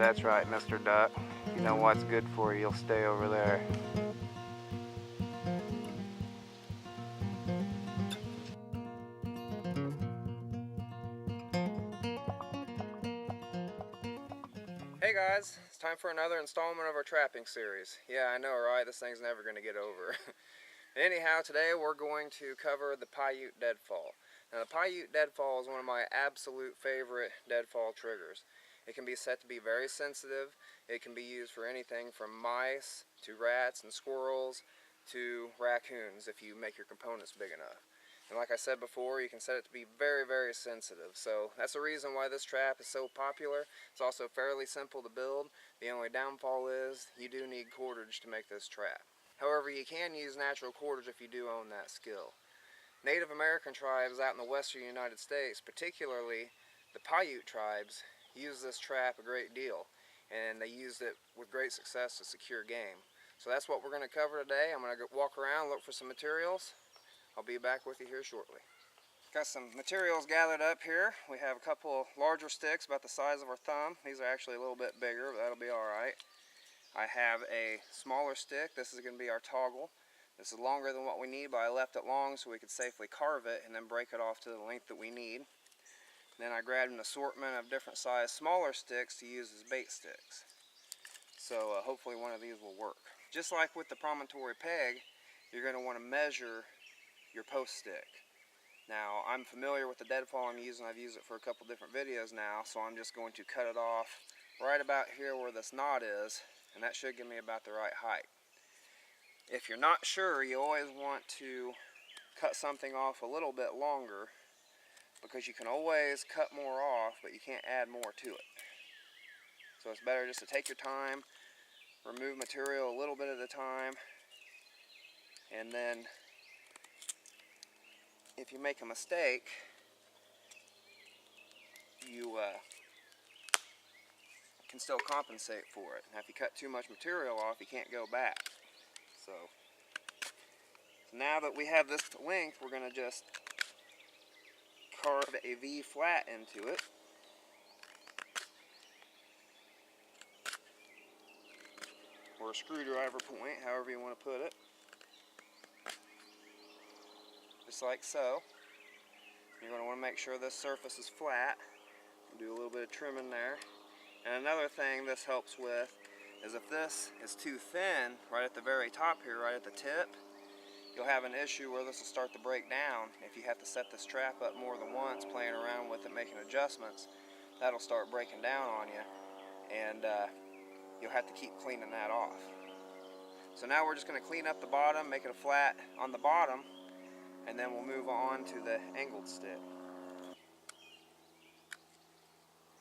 That's right, Mr. Duck. You know what's good for you, you'll stay over there. Hey guys, it's time for another installment of our trapping series. Yeah, I know, right? This thing's never going to get over. Anyhow, today we're going to cover the Paiute Deadfall. Now, the Paiute Deadfall is one of my absolute favorite deadfall triggers. It can be set to be very sensitive. It can be used for anything from mice to rats and squirrels to raccoons if you make your components big enough. And like I said before, you can set it to be very, very sensitive. So that's the reason why this trap is so popular. It's also fairly simple to build. The only downfall is you do need cordage to make this trap. However, you can use natural cordage if you do own that skill. Native American tribes out in the western United States, particularly the Paiute tribes, use this trap a great deal. And they used it with great success to secure game. So that's what we're going to cover today. I'm going to walk around, look for some materials. I'll be back with you here shortly. Got some materials gathered up here. We have a couple larger sticks about the size of our thumb. These are actually a little bit bigger, but that'll be alright. I have a smaller stick. This is going to be our toggle. This is longer than what we need, but I left it long so we could safely carve it and then break it off to the length that we need. Then I grabbed an assortment of different size smaller sticks to use as bait sticks. So hopefully one of these will work. Just like with the promontory peg, you're going to want to measure your post stick. Now, I'm familiar with the deadfall I'm using. I've used it for a couple different videos now, so I'm just going to cut it off right about here where this knot is, and that should give me about the right height. If you're not sure, you always want to cut something off a little bit longer, because you can always cut more off, but you can't add more to it. So it's better just to take your time, remove material a little bit at a time, and then if you make a mistake, you can still compensate for it. Now if you cut too much material off, you can't go back. So now that we have this length, we're going to just carve a V flat into it. Or a screwdriver point, however you want to put it. Just like so. You're going to want to make sure this surface is flat. Do a little bit of trimming there. And another thing this helps with is if this is too thin right at the very top here, right at the tip, you'll have an issue where this will start to break down. If you have to set this trap up more than once, playing around with it, making adjustments, that'll start breaking down on you, and you'll have to keep cleaning that off. So now we're just going to clean up the bottom, make it a flat on the bottom, and then we'll move on to the angled stick.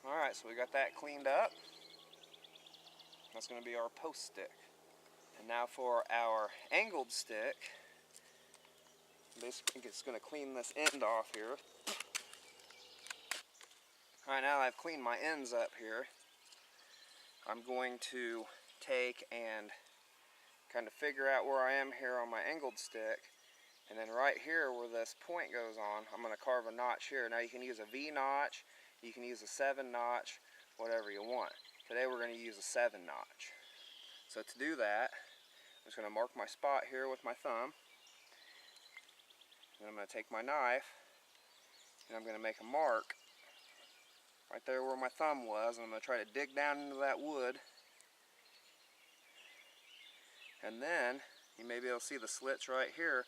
Alright, so we got that cleaned up. That's going to be our post stick. And now for our angled stick, basically it's going to clean this end off here. Alright, now that I've cleaned my ends up here, I'm going to take and kind of figure out where I am here on my angled stick. And then right here where this point goes on, I'm going to carve a notch here. Now you can use a V notch, you can use a 7 notch, whatever you want. Today we're going to use a 7 notch. So to do that, I'm just going to mark my spot here with my thumb. And I'm going to take my knife and I'm going to make a mark right there where my thumb was. And I'm going to try to dig down into that wood. And then you may be able to see the slits right here.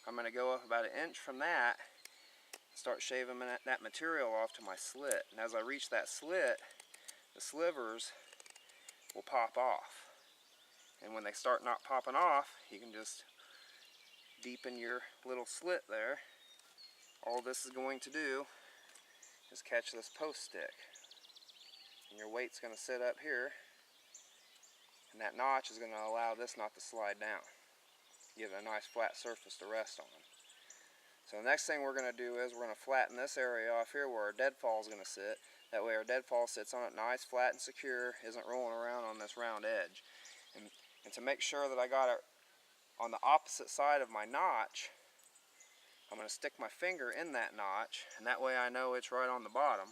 I'm going to go up about 1 inch from that, start shaving that material off to my slit. And as I reach that slit, the slivers will pop off. And when they start not popping off, you can just deepen your little slit there. All this is going to do is catch this post stick. And your weight's going to sit up here, and that notch is going to allow this not to slide down. Give it a nice flat surface to rest on. So the next thing we're going to do is we're going to flatten this area off here where our deadfall is going to sit. That way our deadfall sits on it nice, flat, and secure, isn't rolling around on this round edge. And to make sure that I got it on the opposite side of my notch, I'm going to stick my finger in that notch, and that way I know it's right on the bottom.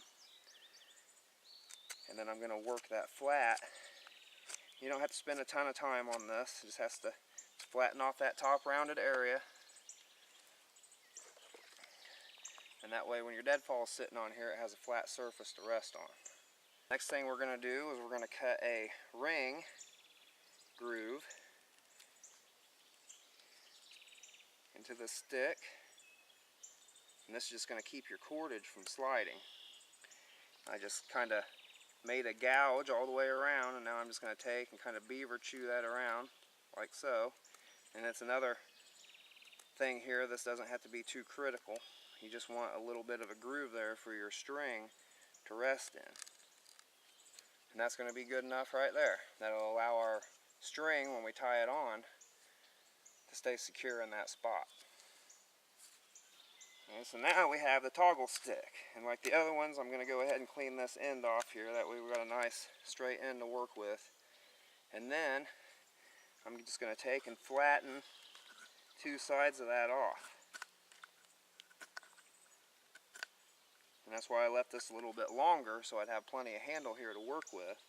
And then I'm going to work that flat. You don't have to spend a ton of time on this. It just has to flatten off that top rounded area. And that way when your deadfall is sitting on here, it has a flat surface to rest on. Next thing we're going to do is we're going to cut a ring groove into the stick. And this is just going to keep your cordage from sliding. I just kind of made a gouge all the way around, and now I'm just going to take and kind of beaver chew that around like so. And it's another thing here, this doesn't have to be too critical. You just want a little bit of a groove there for your string to rest in. And that's going to be good enough right there. That'll allow our string, when we tie it on, to stay secure in that spot. And so now we have the toggle stick. And like the other ones, I'm going to go ahead and clean this end off here. That way we've got a nice straight end to work with. And then I'm just going to take and flatten two sides of that off. And that's why I left this a little bit longer, so I'd have plenty of handle here to work with.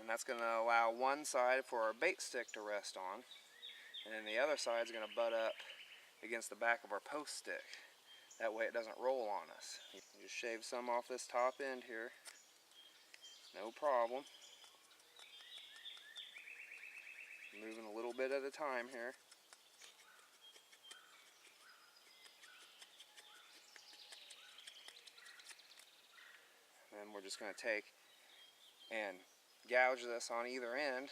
And that's going to allow one side for our bait stick to rest on, and then the other side is going to butt up against the back of our post stick. That way it doesn't roll on us. You can just shave some off this top end here, no problem. Moving a little bit at a time here. Then we're just going to take and gouge this on either end,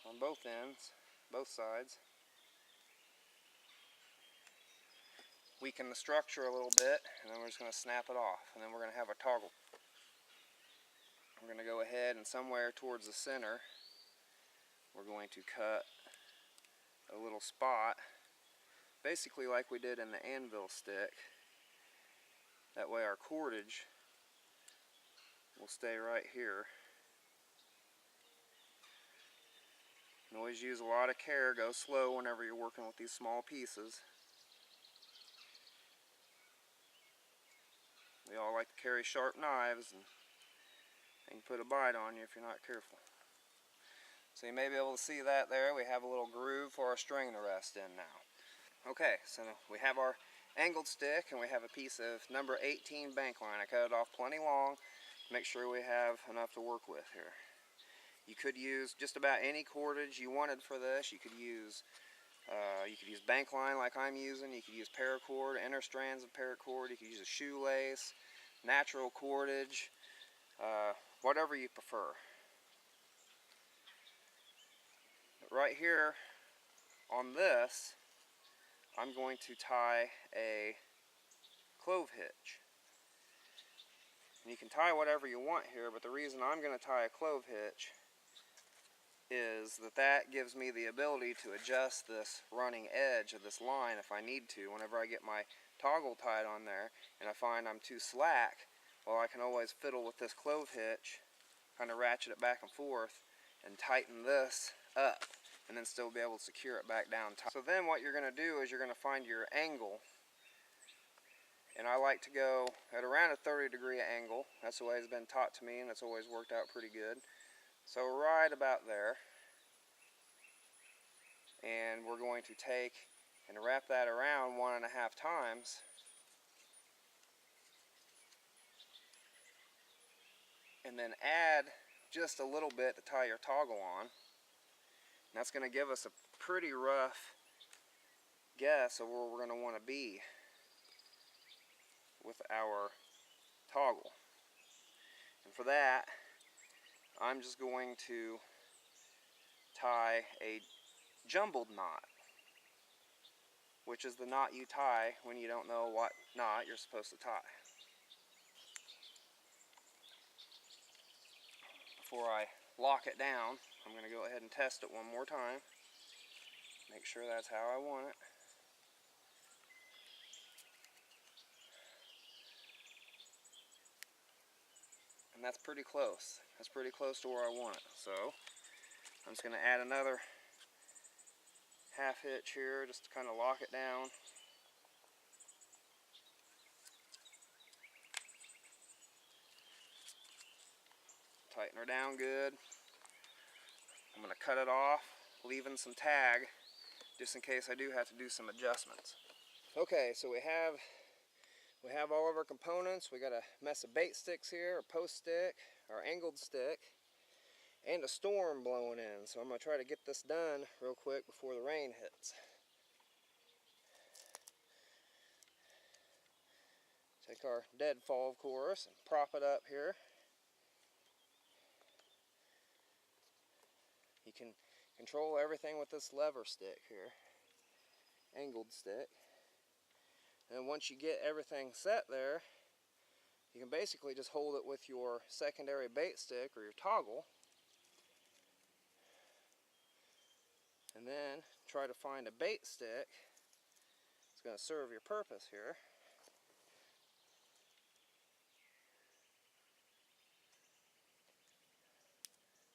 on both ends, both sides. Weaken the structure a little bit, and then we're just going to snap it off, and then we're going to have a toggle. We're going to go ahead and somewhere towards the center, we're going to cut a little spot, basically like we did in the anvil stick. That way our cordage will stay right here. And always use a lot of care, go slow whenever you're working with these small pieces. We all like to carry sharp knives, and they can put a bite on you if you're not careful. So you may be able to see that there. We have a little groove for our string to rest in now. Okay, so we have our angled stick, and we have a piece of number 18 bank line. I cut it off plenty long. Make sure we have enough to work with here. You could use just about any cordage you wanted for this. You could use bank line like I'm using. You could use paracord, inner strands of paracord. You could use a shoelace, natural cordage, whatever you prefer. But right here on this, I'm going to tie a clove hitch. And you can tie whatever you want here, but the reason I'm going to tie a clove hitch is that gives me the ability to adjust this running edge of this line if I need to. Whenever I get my toggle tied on there and I find I'm too slack, well, I can always fiddle with this clove hitch, kind of ratchet it back and forth, and tighten this up, and then still be able to secure it back down tight. So then what you're going to do is you're going to find your angle. And I like to go at around a 30-degree angle. That's the way it's been taught to me, and it's always worked out pretty good. So right about there. And we're going to take and wrap that around 1.5 times. And then add just a little bit to tie your toggle on. And that's going to give us a pretty rough guess of where we're going to want to be with our toggle. And for that, I'm just going to tie a jumbled knot, which is the knot you tie when you don't know what knot you're supposed to tie. Before I lock it down, I'm going to go ahead and test it one more time. Make sure that's how I want it. And that's pretty close. That's pretty close to where I want it. So I'm just going to add another half hitch here just to kind of lock it down. Tighten her down good. I'm going to cut it off, leaving some tag just in case I do have to do some adjustments. Okay, so we have all of our components. We got a mess of bait sticks here, a post stick, our angled stick, and a storm blowing in. So I'm going to try to get this done real quick before the rain hits. Take our Deadfall, of course, and prop it up here. You can control everything with this lever stick here, angled stick. And once you get everything set there, you can basically just hold it with your secondary bait stick or your toggle, and then try to find a bait stick that's going to serve your purpose here.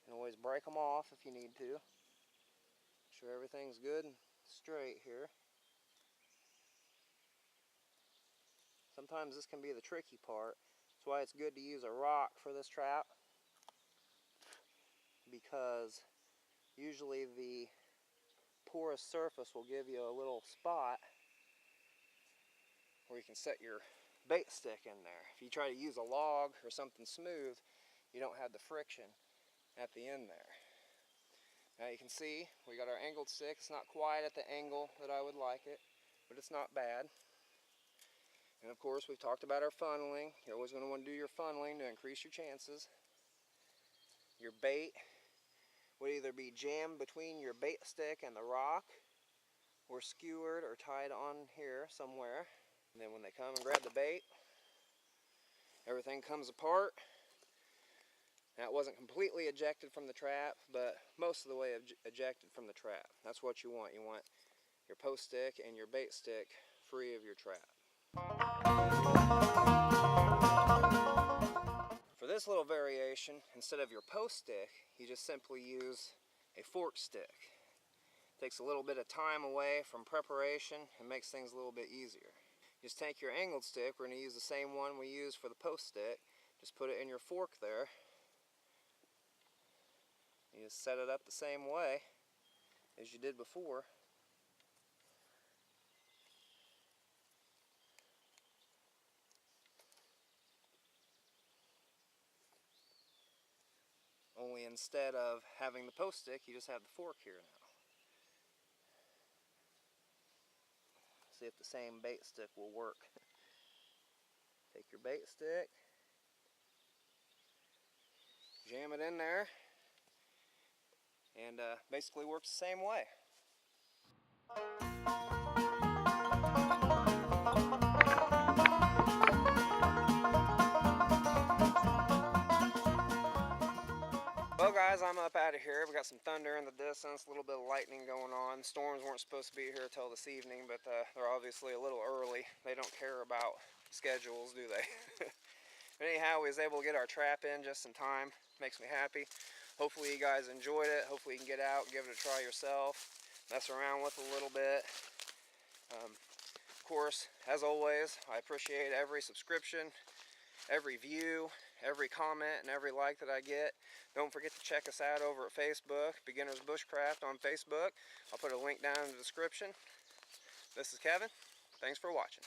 You can always break them off if you need to. Make sure everything's good and straight here. Sometimes this can be the tricky part. That's why it's good to use a rock for this trap, because usually the porous surface will give you a little spot where you can set your bait stick in there. If you try to use a log or something smooth, you don't have the friction at the end there. Now you can see we got our angled stick. It's not quite at the angle that I would like it, but it's not bad. And of course, we've talked about our funneling. You're always going to want to do your funneling to increase your chances. Your bait would either be jammed between your bait stick and the rock, or skewered or tied on here somewhere. And then when they come and grab the bait, everything comes apart. Now, it wasn't completely ejected from the trap, but most of the way ejected from the trap. That's what you want. You want your post stick and your bait stick free of your trap. For this little variation, instead of your post stick, you just simply use a fork stick. It takes a little bit of time away from preparation and makes things a little bit easier. Just take your angled stick. We're going to use the same one we used for the post stick. Just put it in your fork there. You just set it up the same way as you did before. Only instead of having the post stick, you just have the fork here now. See if the same bait stick will work. Take your bait stick, jam it in there, and basically works the same way. Well guys, I'm up out of here. We got some thunder in the distance, a little bit of lightning going on. Storms weren't supposed to be here till this evening, but they're obviously a little early. They don't care about schedules, do they? But anyhow, we was able to get our trap in just in time. Makes me happy. Hopefully you guys enjoyed it. Hopefully you can get out, give it a try yourself, mess around with it a little bit. Of course, as always, I appreciate every subscription, every view, every comment, and every like that I get. Don't forget to check us out over at Facebook, Beginners Bushcraft on Facebook. I'll put a link down in the description. This is Kevin. Thanks for watching.